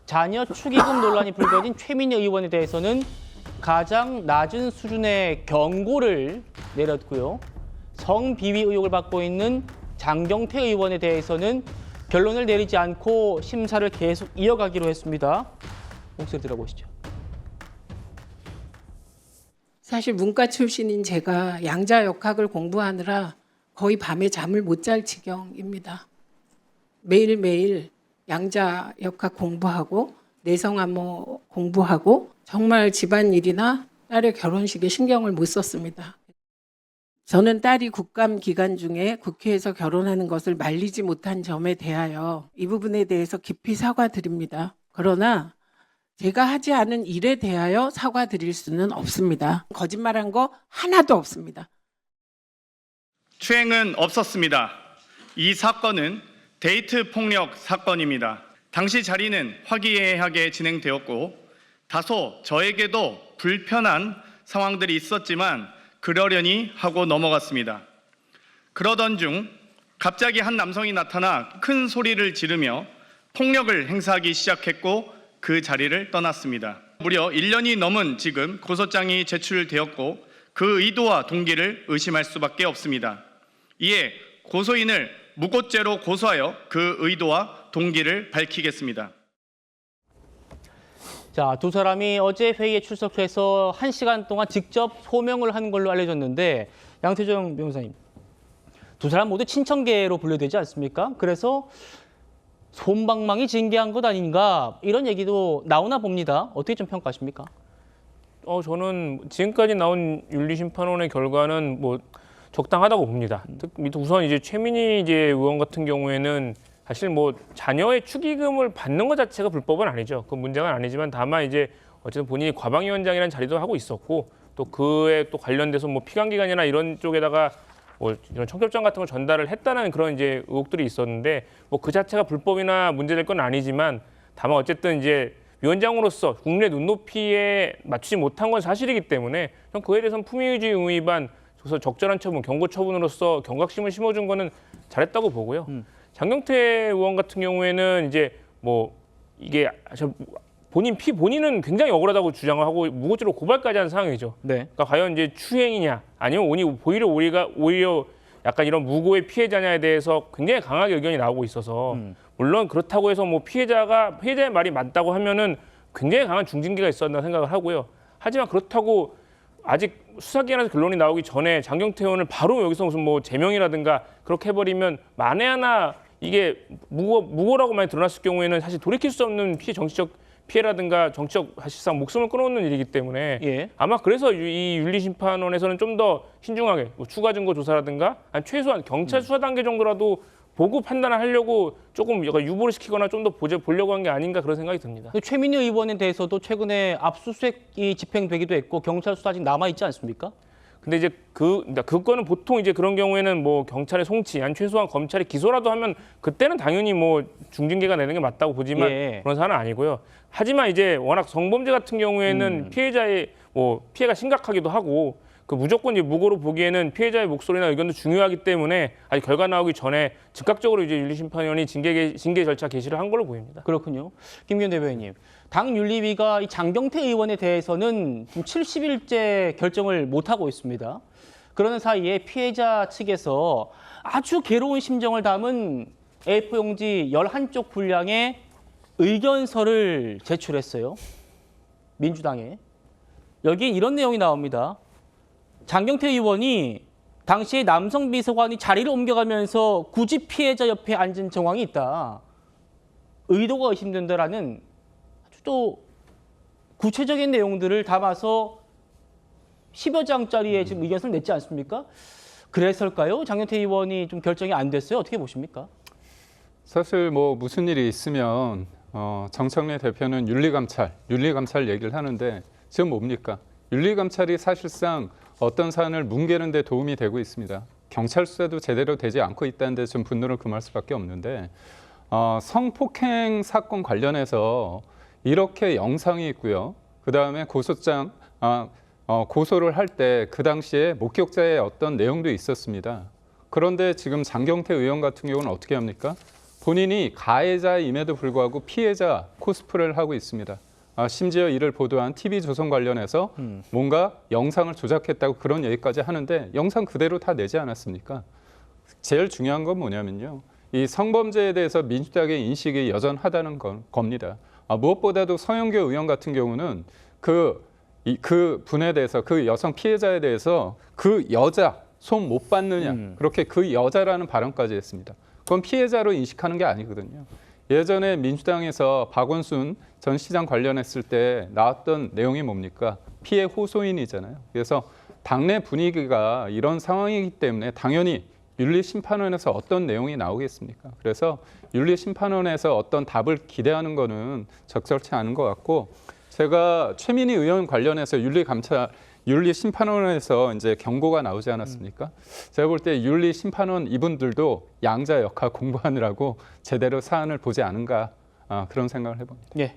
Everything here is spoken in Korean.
자녀 축의금 논란이 불거진 최민희 의원에 대해서는 가장 낮은 수준의 경고를 내렸고요. 성비위 의혹을 받고 있는 장경태 의원에 대해서는 결론을 내리지 않고 심사를 계속 이어가기로 했습니다. 목소리 들어보시죠. 사실 문과 출신인 제가 양자 역학을 공부하느라 거의 밤에 잠을 못 잘 지경입니다. 매일매일 양자 역학 공부하고 내성암호 공부하고 정말 집안일이나 딸의 결혼식에 신경을 못 썼습니다. 저는 딸이 국감 기간 중에 국회에서 결혼하는 것을 말리지 못한 점에 대하여 이 부분에 대해서 깊이 사과드립니다. 그러나 제가 하지 않은 일에 대하여 사과드릴 수는 없습니다. 거짓말한 거 하나도 없습니다. 추행은 없었습니다. 이 사건은 데이트 폭력 사건입니다. 당시 자리는 화기애애하게 진행되었고 다소 저에게도 불편한 상황들이 있었지만 그러려니 하고 넘어갔습니다. 그러던 중 갑자기 한 남성이 나타나 큰 소리를 지르며 폭력을 행사하기 시작했고 그 자리를 떠났습니다. 무려 1년이 넘은 지금 고소장이 제출되었고 그 의도와 동기를 의심할 수밖에 없습니다. 이에 고소인을 무고죄로 고소하여 그 의도와 동기를 밝히겠습니다. 자, 두 사람이 어제 회의에 출석해서 1시간 동안 직접 소명을 한 걸로 알려졌는데 양태종 변호사님, 두 사람 모두 친청계로 분류되지 않습니까? 그래서 솜방망이 징계한 것 아닌가 이런 얘기도 나오나 봅니다. 어떻게 좀 평가하십니까? 저는 지금까지 나온 윤리심판원의 결과는 뭐 적당하다고 봅니다. 우선 이제 최민희 의원 같은 경우에는 사실 뭐 자녀의 축의금을 받는 것 자체가 불법은 아니죠. 그 문제가 아니지만 다만 이제 어쨌든 본인이 과방위원장이라는 자리도 하고 있었고 또 그에 또 관련돼서 뭐 피감기관이나 이런 쪽에다가 뭐 이런 청첩장 같은 걸 전달을 했다는 그런 이제 의혹들이 있었는데 뭐 그 자체가 불법이나 문제될 건 아니지만 다만 어쨌든 이제 위원장으로서 국내 눈높이에 맞추지 못한 건 사실이기 때문에 전 그에 대해서는 품위유지 의무 위반, 그래서 적절한 처분, 경고 처분으로서 경각심을 심어준 거는 잘했다고 보고요. 장경태 의원 같은 경우에는 이제 뭐 이게 본인은 굉장히 억울하다고 주장을 하고 무고죄로 고발까지 한 상황이죠. 네. 그러니까 과연 이제 추행이냐 아니면 오히려 약간 이런 무고의 피해자냐에 대해서 굉장히 강하게 의견이 나오고 있어서 물론 그렇다고 해서 뭐 피해자의 말이 맞다고 하면은 굉장히 강한 중징계가 있었나 생각을 하고요. 하지만 그렇다고 아직 수사기관에서 결론이 나오기 전에 장경태 의원을 바로 여기서 무슨 뭐 제명이라든가 그렇게 해버리면 만에 하나 이게 무고라고 많이 드러났을 경우에는 사실 돌이킬 수 없는 정치적 피해라든가 정치적 사실상 목숨을 끊어놓는 일이기 때문에 예. 아마 그래서 이 윤리심판원에서는 좀 더 신중하게 뭐 추가 증거 조사라든가 아니 최소한 경찰 수사 단계 정도라도 보고 판단을 하려고 조금 약간 유보를 시키거나 좀 더 보려고 한 게 아닌가 그런 생각이 듭니다. 최민희 의원에 대해서도 최근에 압수수색이 집행되기도 했고 경찰 수사 아직 남아 있지 않습니까? 근데 이제 그거는 보통 이제 그런 경우에는 뭐 경찰의 송치, 아니 최소한 검찰이 기소라도 하면 그때는 당연히 뭐 중징계가 내는 게 맞다고 보지만 예. 그런 사안은 아니고요. 하지만 이제 워낙 성범죄 같은 경우에는 피해자의 뭐 피해가 심각하기도 하고 그 무조건 이제 무고로 보기에는 피해자의 목소리나 의견도 중요하기 때문에 아직 결과 나오기 전에 즉각적으로 이제 윤리심판위원이 징계 절차 개시를 한 걸로 보입니다. 그렇군요. 김기현 대변인님, 당 윤리위가 이 장경태 의원에 대해서는 지금 70일째 결정을 못하고 있습니다. 그러는 사이에 피해자 측에서 아주 괴로운 심정을 담은 A4용지 11쪽 분량의 의견서를 제출했어요. 민주당에. 여기에 이런 내용이 나옵니다. 장경태 의원이 당시에 남성 비서관이 자리를 옮겨가면서 굳이 피해자 옆에 앉은 정황이 있다. 의도가 의심된다라는 아주 또 구체적인 내용들을 담아서 10여 장짜리의 지금 의견서를 냈지 않습니까? 그래서일까요? 장경태 의원이 좀 결정이 안 됐어요. 어떻게 보십니까? 사실 뭐 무슨 일이 있으면 정청래 대표는 윤리감찰 얘기를 하는데 지금 뭡니까? 윤리감찰이 사실상 어떤 사안을 뭉개는 데 도움이 되고 있습니다. 경찰 수사도 제대로 되지 않고 있다는 데 좀 분노를 금할 수밖에 없는데 성폭행 사건 관련해서 이렇게 영상이 있고요. 그다음에 고소를 할 때 그 당시에 목격자의 어떤 내용도 있었습니다. 그런데 지금 장경태 의원 같은 경우는 어떻게 합니까? 본인이 가해자임에도 불구하고 피해자 코스프레를 하고 있습니다. 심지어 이를 보도한 TV조선 관련해서 뭔가 영상을 조작했다고 그런 얘기까지 하는데 영상 그대로 다 내지 않았습니까? 제일 중요한 건 뭐냐면요. 이 성범죄에 대해서 민주당의 인식이 여전하다는 겁니다. 무엇보다도 서영교 의원 같은 경우는 그 분에 대해서 그 여성 피해자에 대해서 그 여자 손 못 받느냐 그렇게 그 여자라는 발언까지 했습니다. 그건 피해자로 인식하는 게 아니거든요. 예전에 민주당에서 박원순 전 시장 관련했을 때 나왔던 내용이 뭡니까? 피해 호소인이잖아요. 그래서 당내 분위기가 이런 상황이기 때문에 당연히 윤리심판원에서 어떤 내용이 나오겠습니까? 그래서 윤리심판원에서 어떤 답을 기대하는 거는 적절치 않은 것 같고 제가 최민희 의원 관련해서 윤리심판원에서 이제 경고가 나오지 않았습니까? 제가 볼 때 윤리심판원 이분들도 양자 역학 공부하느라고 제대로 사안을 보지 않은가 그런 생각을 해봅니다. 예.